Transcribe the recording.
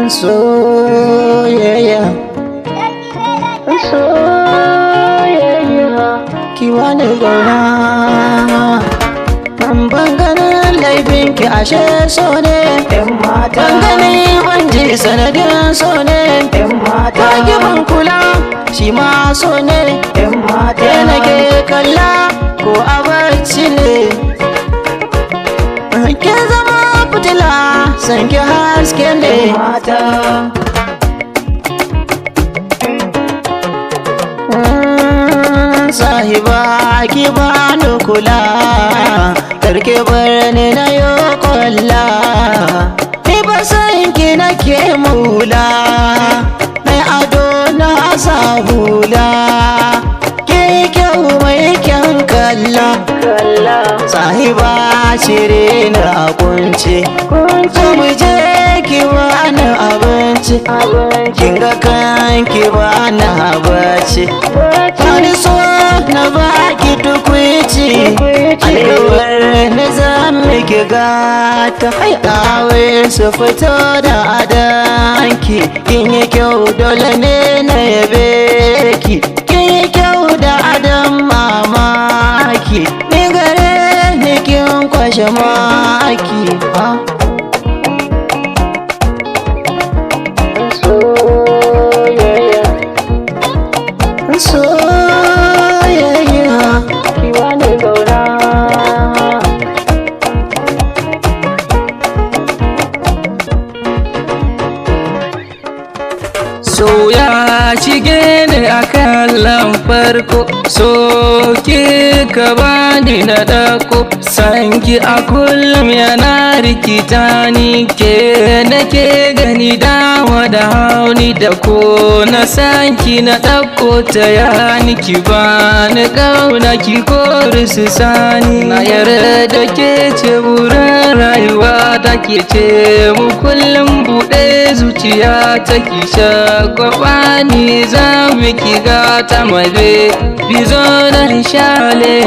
soyayya ki wani gauna ban ganin laifinki ashe so ne ban ganin wanji sanadin so ne ta ban kula shi ma so ne ke nake kalla ko a barci ne ke zama fitila san ki haske ne sahiba ki bani kula karke bar ni na yo kwalla ni ba san ki nake mula mai ado na sa hula ke kyau mai kyan kalla sahiba shire na kunce mu je ki bani abinci kin ga kanki bani bacci wani so na baki tukwici alkawar na zan miki gata awe su fito da adanki kin yi kyau dole ne na yabe ki kin yi kyau da adan mamaki ni gare ni kin kwashe maki soyayya ki wani gauna so ya shige ni a kallon farko so ka bani na dako sanki a kullum yana rikita ni ke nake gani dawa da hauni da ko na sanki na dako ta yani ki bani kauna ki kori su sani na yarda ke ce burin rayuwa ta ke ce mu kullum buɗe zuciya ta ki shagwaba ni za mu ki gata mabe bizo na shale